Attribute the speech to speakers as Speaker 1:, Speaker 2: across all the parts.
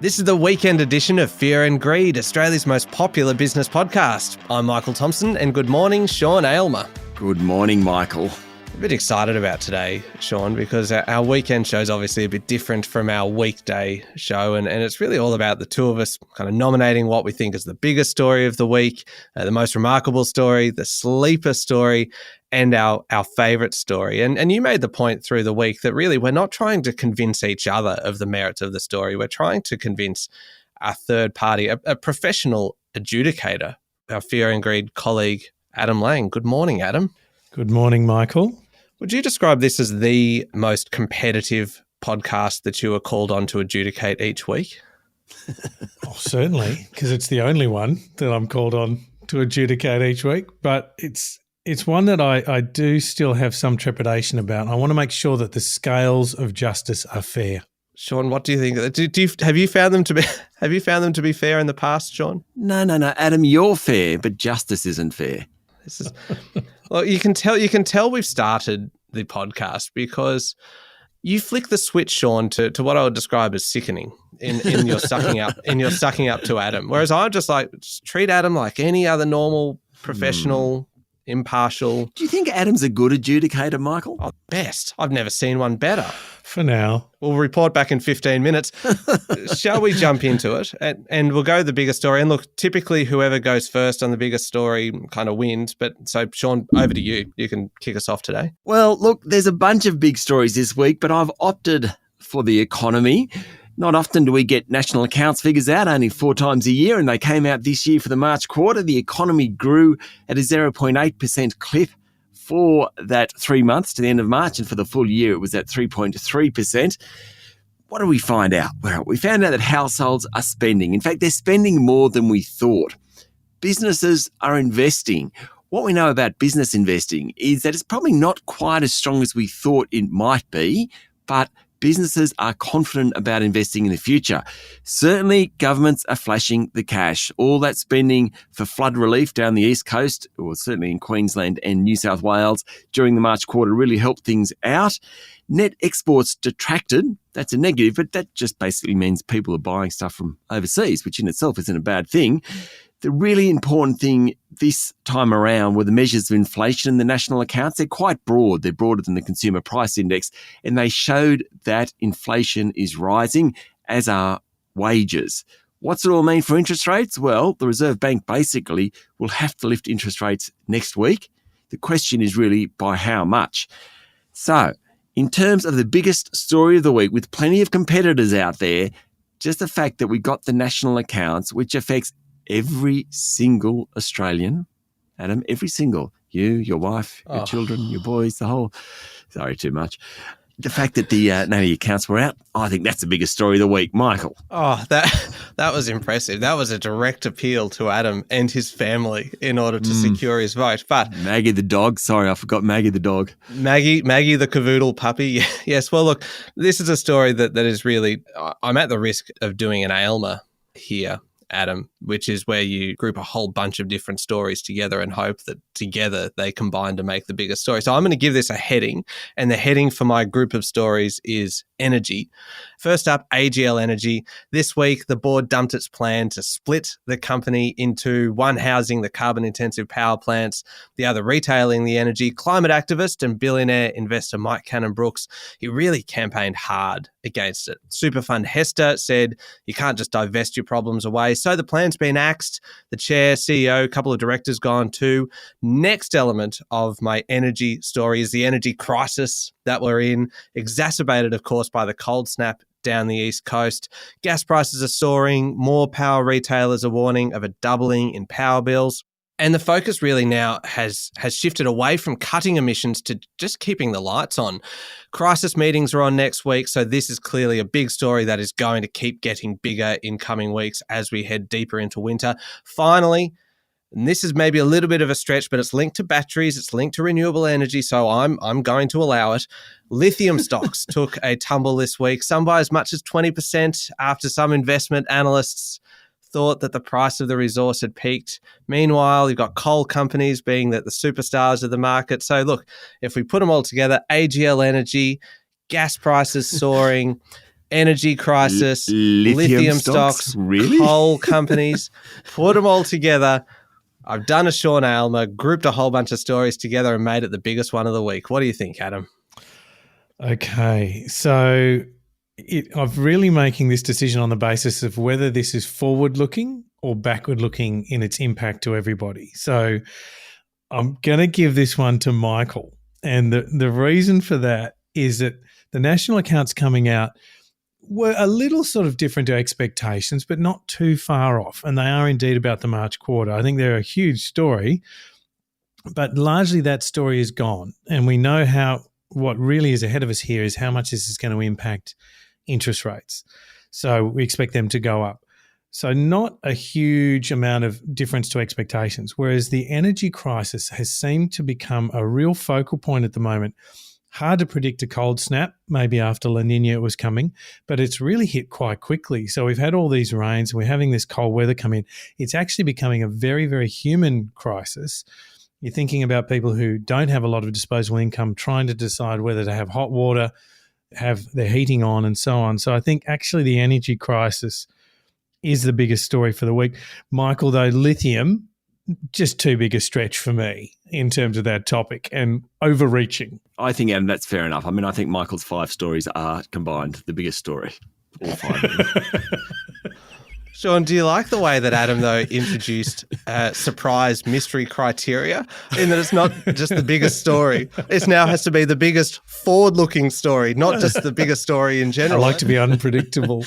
Speaker 1: This is the weekend edition of Fear and Greed, Australia's most popular business podcast. I'm Michael Thompson, and good morning, Sean Aylmer.
Speaker 2: Good morning, Michael.
Speaker 1: I'm a bit excited about today, Sean, because our weekend show is obviously a bit different from our weekday show, and it's really all about the two of us kind of nominating what we think is the biggest story of the week, the most remarkable story, the sleeper story, and our favourite story. And you made the point through the week that really we're not trying to convince each other of the merits of the story. We're trying to convince a third party, a professional adjudicator, our Fear and Greed colleague, Adam Lang. Good morning, Adam.
Speaker 3: Good morning, Michael.
Speaker 1: Would you describe this as the most competitive podcast that you are called on to adjudicate each week?
Speaker 3: Oh, certainly, because it's the only one that I'm called on to adjudicate each week. But it's one that I do still have some trepidation about. I want to make sure that the scales of justice are fair.
Speaker 1: Sean, what do you think? Have you found them to be fair in the past, Sean?
Speaker 2: No, Adam, you're fair, but justice isn't fair.
Speaker 1: This is well, you can tell we've started the podcast because you flick the switch, Sean, to what I would describe as sickening in your sucking up to Adam. Whereas I just treat Adam like any other normal, professional, impartial.
Speaker 2: Do you think Adam's a good adjudicator, Michael?
Speaker 1: Oh, best. I've never seen one better.
Speaker 3: For now.
Speaker 1: We'll report back in 15 minutes. Shall we jump into it? And we'll go the bigger story. And look, typically whoever goes first on the biggest story kind of wins. But so, Sean, over to you. You can kick us off today.
Speaker 2: Well, look, there's a bunch of big stories this week, but I've opted for the economy. Not often do we get national accounts figures out, only 4 times a year, and they came out this year for the March quarter. The economy grew at a 0.8% clip for that 3 months to the end of March, and for the full year it was at 3.3%. What did we find out? Well, we found out that households are spending. In fact, they're spending more than we thought. Businesses are investing. What we know about business investing is that it's probably not quite as strong as we thought it might be, but businesses are confident about investing in the future. Certainly, governments are flashing the cash. All that spending for flood relief down the East Coast, or certainly in Queensland and New South Wales during the March quarter, really helped things out. Net exports detracted. That's a negative, but that just basically means people are buying stuff from overseas, which in itself isn't a bad thing. The really important thing this time around were the measures of inflation in the national accounts. They're quite broad. They're broader than the Consumer Price Index, and they showed that inflation is rising, as are wages. What's it all mean for interest rates? Well, the Reserve Bank basically will have to lift interest rates next week. The question is really by how much. So, in terms of the biggest story of the week, with plenty of competitors out there, just the fact that we got the national accounts, which affects every single Australian, Adam, every single, you, your wife, your children, your boys, the whole, sorry, too much. The fact that the nanny accounts were out, I think that's the biggest story of the week. Michael.
Speaker 1: Oh, that was impressive. That was a direct appeal to Adam and his family in order to secure his vote. But
Speaker 2: Maggie the dog, sorry, I forgot Maggie the dog.
Speaker 1: Maggie the cavoodle puppy. Yes, well, look, this is a story that is really, I'm at the risk of doing an Aylmer here, Adam, which is where you group a whole bunch of different stories together and hope that together they combine to make the biggest story. So I'm going to give this a heading, and the heading for my group of stories is energy. First up, AGL Energy. This week, the board dumped its plan to split the company into one housing the carbon-intensive power plants, the other retailing the energy. Climate activist and billionaire investor Mike Cannon-Brookes, he really campaigned hard against it. Superfund Hester said you can't just divest your problems away. So the plan's been axed. The chair, CEO, a couple of directors gone too. Next element of my energy story is the energy crisis that we're in, exacerbated, of course, by the cold snap down the East Coast. Gas prices are soaring. More power retailers are warning of a doubling in power bills. And the focus really now has shifted away from cutting emissions to just keeping the lights on. Crisis meetings are on next week, so this is clearly a big story that is going to keep getting bigger in coming weeks as we head deeper into winter. Finally, and this is maybe a little bit of a stretch, but it's linked to batteries, it's linked to renewable energy, so I'm going to allow it. Lithium stocks took a tumble this week, some by as much as 20% after some investment analysts thought that the price of the resource had peaked. Meanwhile, you've got coal companies being the superstars of the market. So look, if we put them all together, AGL Energy, gas prices soaring, energy crisis,
Speaker 2: Lithium
Speaker 1: stocks,
Speaker 2: really?
Speaker 1: coal companies, put them all together. I've done a Sean Aylmer, grouped a whole bunch of stories together and made it the biggest one of the week. What do you think, Adam?
Speaker 3: Okay, so I'm really making this decision on the basis of whether this is forward-looking or backward-looking in its impact to everybody. So I'm going to give this one to Michael. And the reason for that is that the national accounts coming out were a little sort of different to expectations, but not too far off. And they are indeed about the March quarter. I think they're a huge story, but largely that story is gone. And we know what really is ahead of us here is how much this is going to impact interest rates. So we expect them to go up. So not a huge amount of difference to expectations, whereas the energy crisis has seemed to become a real focal point at the moment. Hard to predict a cold snap, maybe after La Nina was coming, but it's really hit quite quickly. So we've had all these rains and we're having this cold weather come in. It's actually becoming a very, very human crisis. You're thinking about people who don't have a lot of disposable income trying to decide whether to have hot water, have their heating on and so on. So I think actually the energy crisis is the biggest story for the week. Michael, though, lithium, just too big a stretch for me in terms of that topic and overreaching.
Speaker 2: I think, Adam, that's fair enough. I mean, I think Michael's 5 stories are combined the biggest story. All 5 of them.
Speaker 1: Sean, do you like the way that Adam, though, introduced surprise mystery criteria in that it's not just the biggest story? It now has to be the biggest forward-looking story, not just the biggest story in
Speaker 3: I
Speaker 1: general.
Speaker 3: like to be unpredictable.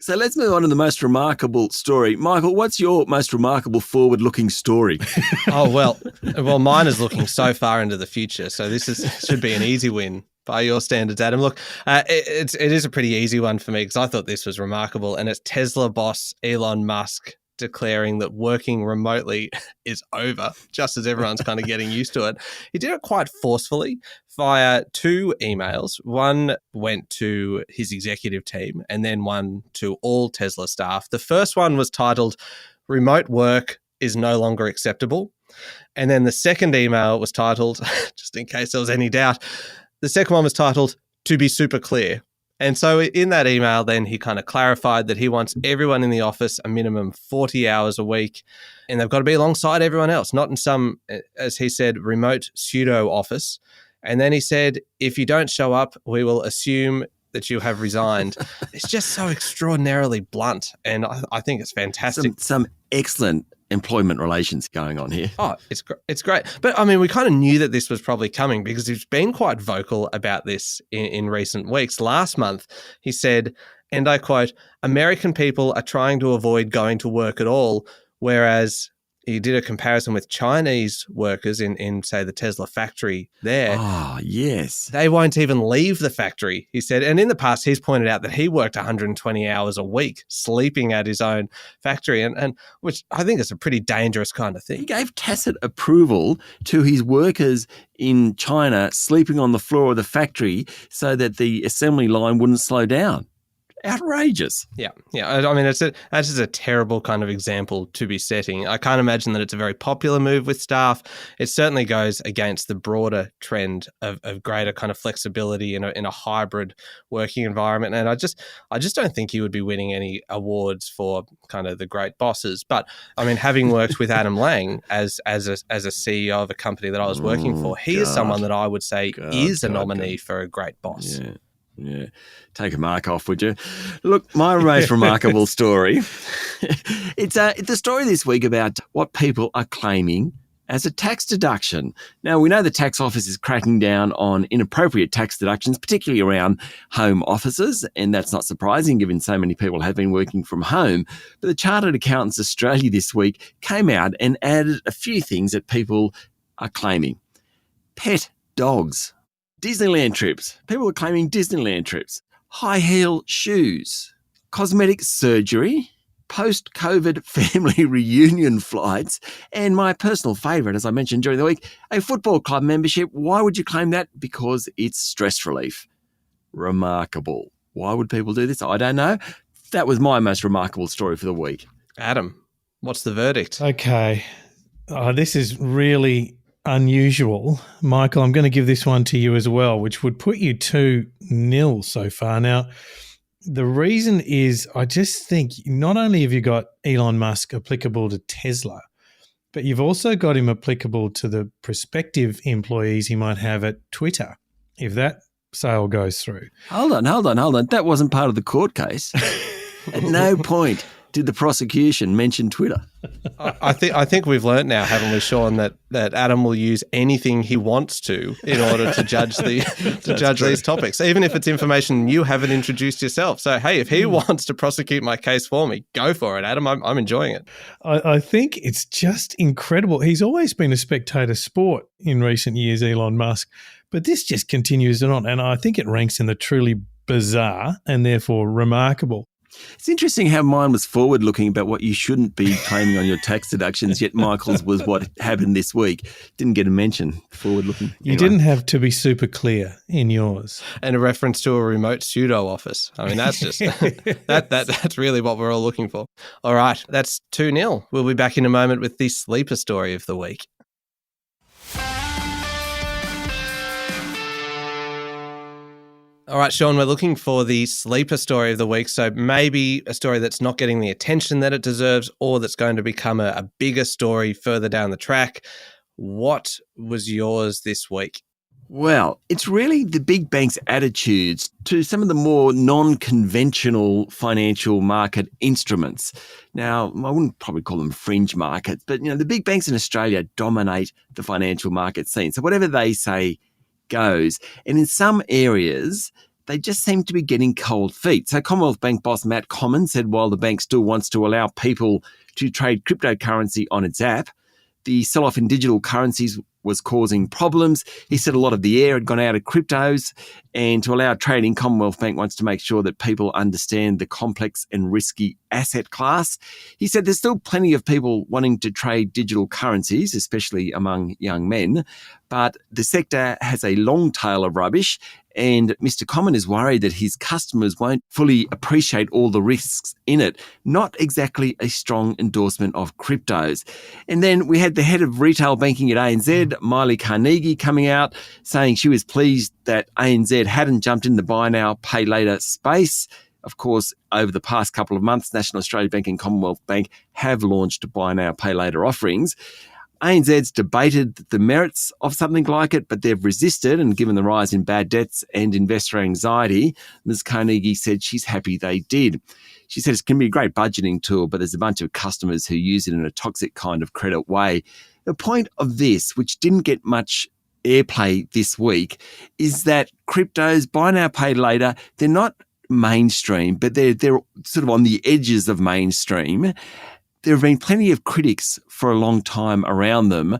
Speaker 2: So let's move on to the most remarkable story. Michael, what's your most remarkable forward-looking story?
Speaker 1: Oh, well, mine is looking so far into the future, so this should be an easy win. By your standards, Adam. Look, it is a pretty easy one for me because I thought this was remarkable, and it's Tesla boss Elon Musk declaring that working remotely is over, just as everyone's kind of getting used to it. He did it quite forcefully via 2 emails. One went to his executive team and then one to all Tesla staff. The first one was titled, "Remote work is no longer acceptable." And then the second email was titled, just in case there was any doubt, the second one was titled, "To be super clear." And so in that email, then he kind of clarified that he wants everyone in the office a minimum 40 hours a week, and they've got to be alongside everyone else, not in some, as he said, remote pseudo office. And then he said, if you don't show up, we will assume that you have resigned. It's just so extraordinarily blunt, and I think it's fantastic.
Speaker 2: Some excellent employment relations going on here.
Speaker 1: Oh, it's great. But I mean, we kind of knew that this was probably coming because he's been quite vocal about this in recent weeks. Last month, he said, and I quote, "American people are trying to avoid going to work at all, whereas," he did a comparison with Chinese workers in say, the Tesla factory there.
Speaker 2: Oh, yes.
Speaker 1: They won't even leave the factory, he said. And in the past, he's pointed out that he worked 120 hours a week sleeping at his own factory, and which I think is a pretty dangerous kind of thing.
Speaker 2: He gave tacit approval to his workers in China sleeping on the floor of the factory so that the assembly line wouldn't slow down. Outrageous.
Speaker 1: Yeah. I mean, that's just a terrible kind of example to be setting. I can't imagine that it's a very popular move with staff. It certainly goes against the broader trend of greater kind of flexibility in a hybrid working environment. And I just don't think he would be winning any awards for kind of the great bosses. But I mean, having worked with Adam Lang as a CEO of a company that I was working for, he is someone that I would say is a nominee for a great boss.
Speaker 2: Yeah. Take a mark off, would you? Look, my most remarkable story. It's a story this week about what people are claiming as a tax deduction. Now, we know the tax office is cracking down on inappropriate tax deductions, particularly around home offices, and that's not surprising given so many people have been working from home. But the Chartered Accountants Australia this week came out and added a few things that people are claiming. Pet dogs. Disneyland trips. People are claiming Disneyland trips. High heel shoes. Cosmetic surgery. Post-COVID family reunion flights. And my personal favourite, as I mentioned during the week, a football club membership. Why would you claim that? Because it's stress relief. Remarkable. Why would people do this? I don't know. That was my most remarkable story for the week. Adam,
Speaker 1: what's the verdict?
Speaker 3: Okay. This is really unusual. Michael, I'm going to give this one to you as well, which would put you 2-0 so far. Now, The reason is I just think not only have you got Elon Musk applicable to Tesla, but you've also got him applicable to the prospective employees he might have at Twitter if that sale goes through.
Speaker 2: Hold on. That wasn't part of the court case. At no point did the prosecution mention Twitter.
Speaker 1: I think we've learnt now, haven't we, Sean, that Adam will use anything he wants to in order to judge these topics, even if it's information you haven't introduced yourself. So, hey, if he wants to prosecute my case for me, go for it, Adam. I'm enjoying it.
Speaker 3: I think it's just incredible. He's always been a spectator sport in recent years, Elon Musk, but this just continues on, and I think it ranks in the truly bizarre and therefore remarkable.
Speaker 2: It's interesting how mine was forward-looking about what you shouldn't be claiming on your tax deductions, yet Michael's was what happened this week. Didn't get a mention, forward-looking.
Speaker 3: You didn't have to be super clear in yours.
Speaker 1: And a reference to a remote pseudo office. I mean, that's just that's really what we're all looking for. All right, that's 2-0. We'll be back in a moment with the sleeper story of the week. All right, Sean, we're looking for the sleeper story of the week. So maybe a story that's not getting the attention that it deserves or that's going to become a bigger story further down the track. What was yours this week?
Speaker 2: Well, it's really the big banks' attitudes to some of the more non-conventional financial market instruments. Now, I wouldn't probably call them fringe markets, but the big banks in Australia dominate the financial market scene. So whatever they say goes. And in some areas, they just seem to be getting cold feet. So Commonwealth Bank boss Matt Comyn said while the bank still wants to allow people to trade cryptocurrency on its app, the sell-off in digital currencies was causing problems. He said a lot of the air had gone out of cryptos, and to allow trading, Commonwealth Bank wants to make sure that people understand the complex and risky asset class. He said there's still plenty of people wanting to trade digital currencies, especially among young men, but the sector has a long tail of rubbish, and Mr. Comyn is worried that his customers won't fully appreciate all the risks in it. Not exactly a strong endorsement of cryptos. And then we had the head of retail banking at ANZ, Miley Carnegie, coming out saying she was pleased that ANZ hadn't jumped in the buy now, pay later space. Of course, over the past couple of months, National Australia Bank and Commonwealth Bank have launched buy now, pay later offerings. ANZ's debated the merits of something like it, but they've resisted, and given the rise in bad debts and investor anxiety, Ms. Carnegie said she's happy they did. She said it can be a great budgeting tool, but there's a bunch of customers who use it in a toxic kind of credit way. The point of this, which didn't get much airplay this week, is that cryptos, buy now, pay later, they're not mainstream, but they're sort of on the edges of mainstream. There have been plenty of critics for a long time around them.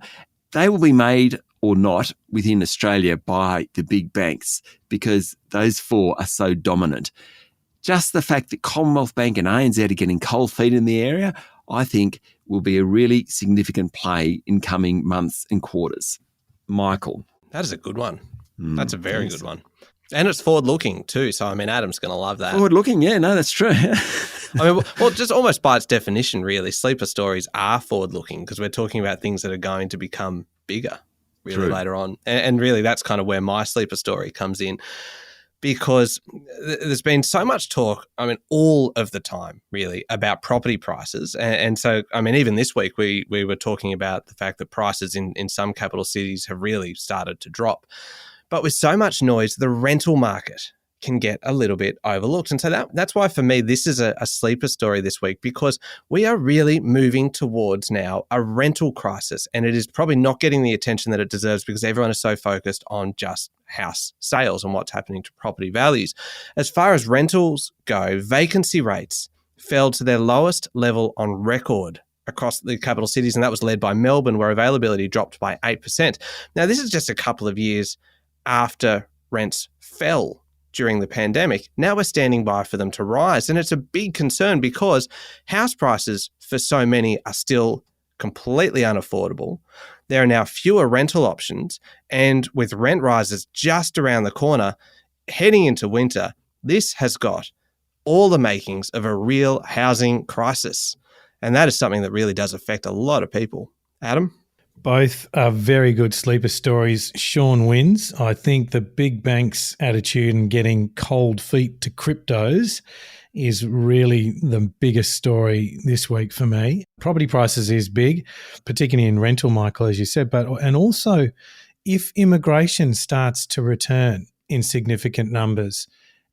Speaker 2: They will be made or not within Australia by the big banks because those four are so dominant. Just the fact that Commonwealth Bank and ANZ are getting cold feet in the area, I think will be a really significant play in coming months and quarters. Michael.
Speaker 1: That is a good one. That's a very good one. And it's forward-looking too, so I mean, Adam's going to love that.
Speaker 2: Forward-looking, yeah, no, that's true.
Speaker 1: I mean, well, just almost by its definition, really, sleeper stories are forward-looking because we're talking about things that are going to become bigger really later on. And really, that's kind of where my sleeper story comes in because there's been so much talk, I mean, all of the time, really, about property prices. And so, I mean, even this week, we were talking about the fact that prices in some capital cities have really started to drop. But with so much noise, the rental market can get a little bit overlooked. And so that's why for me, this is a sleeper story this week because we are really moving towards now a rental crisis. And it is probably not getting the attention that it deserves because everyone is so focused on just house sales and what's happening to property values. As far as rentals go, vacancy rates fell to their lowest level on record across the capital cities. And that was led by Melbourne, where availability dropped by 8%. Now, this is just a couple of years after rents fell during the pandemic. Now we're standing by for them to rise. And it's a big concern because house prices for so many are still completely unaffordable. There are now fewer rental options. And with rent rises just around the corner, heading into winter, this has got all the makings of a real housing crisis. And that is something that really does affect a lot of people. Adam?
Speaker 3: Both are very good sleeper stories. Sean wins. I think the big banks' attitude and getting cold feet to cryptos is really the biggest story this week for me. Property prices is big, particularly in rental, Michael, as you said, and also if immigration starts to return in significant numbers,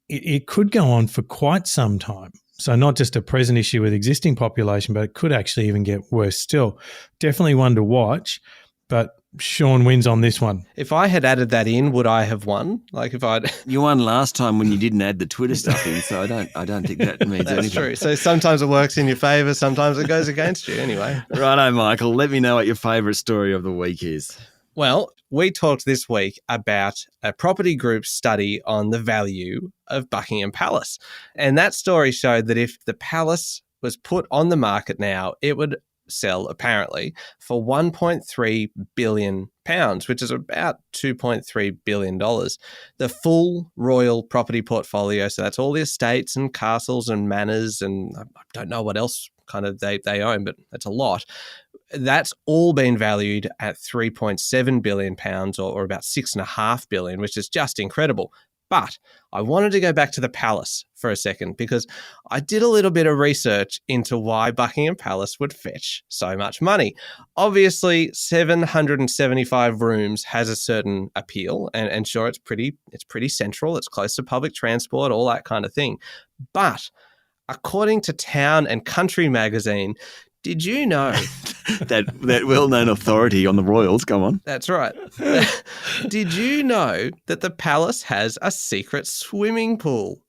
Speaker 3: it could go on for quite some time. So not just a present issue with existing population, but it could actually even get worse still. Definitely one to watch, but Sean wins on this one.
Speaker 1: If I had added that in, would I have won? Like if I'd
Speaker 2: You won last time when you didn't add the Twitter stuff in, so I don't think that means
Speaker 1: That's
Speaker 2: anything.
Speaker 1: true. So sometimes it works in your favour, sometimes it goes against you anyway.
Speaker 2: Righto, Michael. Let me know what your favourite story of the week is.
Speaker 1: Well, we talked this week about a property group's study on the value of Buckingham Palace. And that story showed that if the palace was put on the market now, it would sell, apparently, for £1.3 billion, which is about $2.3 billion. The full royal property portfolio, so that's all the estates and castles and manors, and I don't know what else kind of they own, but that's a lot. That's all been valued at £3.7 billion or about $6.5 billion, which is just incredible. But I wanted to go back to the palace for a second because I did a little bit of research into why Buckingham Palace would fetch so much money. Obviously, 775 rooms has a certain appeal, and sure, it's pretty central. It's close to public transport, all that kind of thing. But according to Town and Country magazine, did you know
Speaker 2: that well-known authority on the royals? Go on.
Speaker 1: That's right. Did you know that the palace has a secret swimming pool?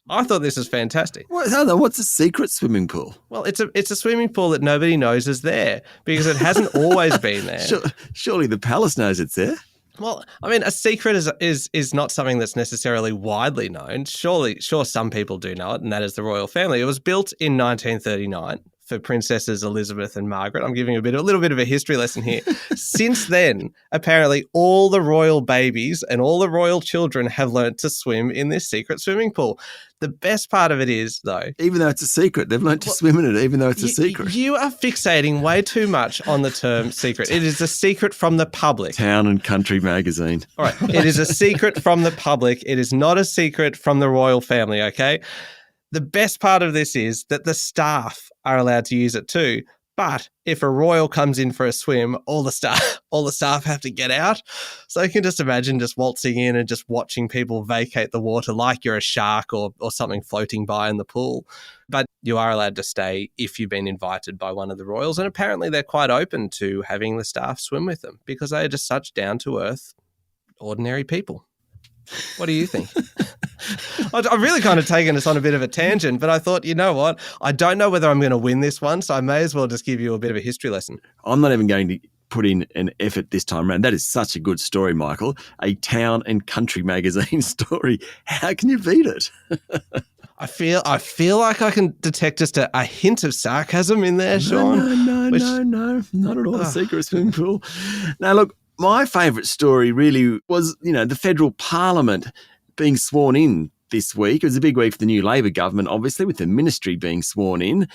Speaker 1: I thought this was fantastic.
Speaker 2: What's a secret swimming pool?
Speaker 1: Well, it's a swimming pool that nobody knows is there because it hasn't always been there.
Speaker 2: Surely the palace knows it's there.
Speaker 1: Well, I mean, a secret is not something that's necessarily widely known. Sure, some people do know it, and that is the royal family. It was built in 1939 for Princesses Elizabeth and Margaret. I'm giving a little bit of a history lesson here. Since then, apparently all the royal babies and all the royal children have learnt to swim in this secret swimming pool. The best part of it is, though,
Speaker 2: even though it's a secret, they've learnt to swim in it, even though it's a secret.
Speaker 1: You are fixating way too much on the term secret. It is a secret from the public.
Speaker 2: Town and Country magazine.
Speaker 1: All right. It is a secret from the public. It is not a secret from the royal family, okay? The best part of this is that the staff are allowed to use it too. But if a royal comes in for a swim, all the staff have to get out. So you can just imagine just waltzing in and just watching people vacate the water like you're a shark or something floating by in the pool. But you are allowed to stay if you've been invited by one of the royals. And apparently they're quite open to having the staff swim with them because they are just such down-to-earth, ordinary people. What do you think? I've really kind of taken us on a bit of a tangent, but I thought, you know what? I don't know whether I'm going to win this one, so I may as well just give you a bit of a history lesson.
Speaker 2: I'm not even going to put in an effort this time around. That is such a good story, Michael. A Town and Country magazine story. How can you beat it?
Speaker 1: I feel like I can detect just a hint of sarcasm in there, Sean.
Speaker 2: No, not at all. A secret swimming pool. Now, look, my favourite story really was, the federal parliament being sworn in this week. It was a big week for the new Labor government, obviously, with the ministry being sworn in.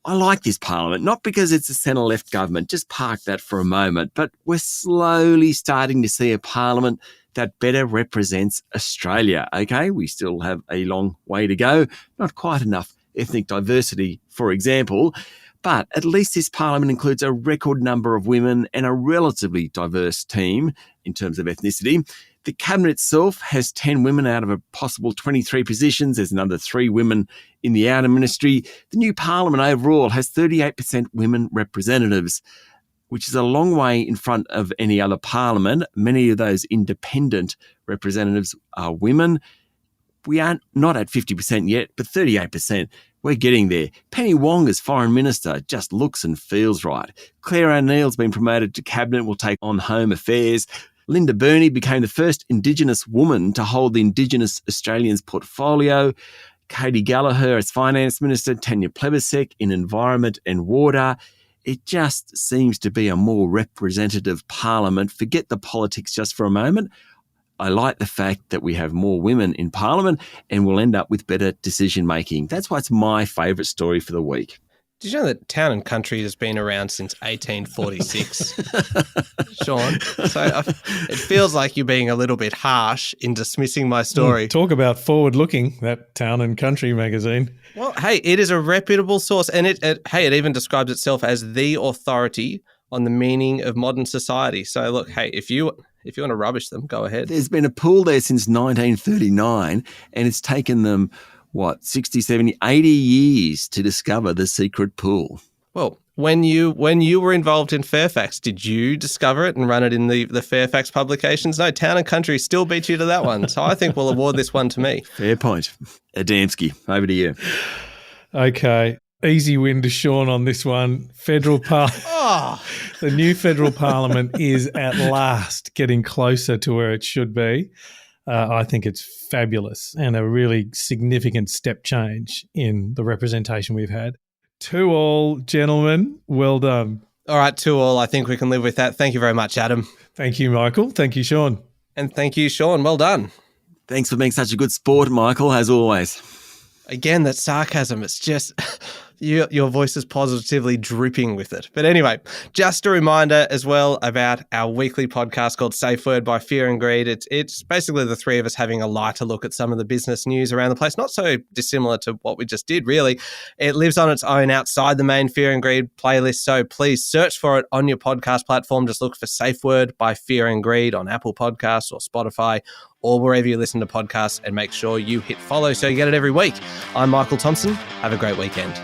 Speaker 2: I like this parliament, not because it's a centre-left government, just park that for a moment, but we're slowly starting to see a parliament that better represents Australia, okay? We still have a long way to go, not quite enough ethnic diversity, for example, but at least this parliament includes a record number of women and a relatively diverse team in terms of ethnicity. The cabinet itself has 10 women out of a possible 23 positions. There's another 3 women in the outer ministry. The new parliament overall has 38% women representatives, which is a long way in front of any other parliament. Many of those independent representatives are women. We are not at 50% yet, but 38%. We're getting there. Penny Wong as Foreign Minister just looks and feels right. Claire O'Neill's been promoted to Cabinet, will take on Home Affairs. Linda Burney became the first Indigenous woman to hold the Indigenous Australians portfolio. Katie Gallagher as Finance Minister, Tanya Plibersek in Environment and Water. It just seems to be a more representative parliament. Forget the politics just for a moment. I like the fact that we have more women in parliament and we'll end up with better decision making. That's why it's my favourite story for the week.
Speaker 1: Did you know that Town and Country has been around since 1846? Sean, so it feels like you're being a little bit harsh in dismissing my story.
Speaker 3: Talk about forward-looking, that Town and Country magazine.
Speaker 1: Well, hey, it is a reputable source, and it even describes itself as the authority on the meaning of modern society. So look, hey, if you want to rubbish them, go ahead.
Speaker 2: There's been a pool there since 1939, and it's taken them 60, 70, 80 years to discover the secret pool.
Speaker 1: Well, when you were involved in Fairfax, did you discover it and run it in the Fairfax publications? No, Town and Country still beat you to that one. So I think we'll award this one to me.
Speaker 2: Fair point. Adamski, over to you.
Speaker 3: Okay. Easy win to Sean on this one. The new federal parliament is at last getting closer to where it should be. I think it's fabulous and a really significant step change in the representation we've had. 2-2, gentlemen. Well done.
Speaker 1: All right, 2-2. I think we can live with that. Thank you very much, Adam.
Speaker 3: Thank you, Michael. Thank you, Sean.
Speaker 1: And thank you, Sean. Well done.
Speaker 2: Thanks for being such a good sport, Michael, as always.
Speaker 1: Again, that sarcasm, it's just... Your voice is positively dripping with it. But anyway, just a reminder as well about our weekly podcast called Safe Word by Fear and Greed. It's basically the three of us having a lighter look at some of the business news around the place, not so dissimilar to what we just did, really. It lives on its own outside the main Fear and Greed playlist, so please search for it on your podcast platform. Just look for Safe Word by Fear and Greed on Apple Podcasts or Spotify or wherever you listen to podcasts, and make sure you hit follow so you get it every week. I'm Michael Thompson. Have a great weekend.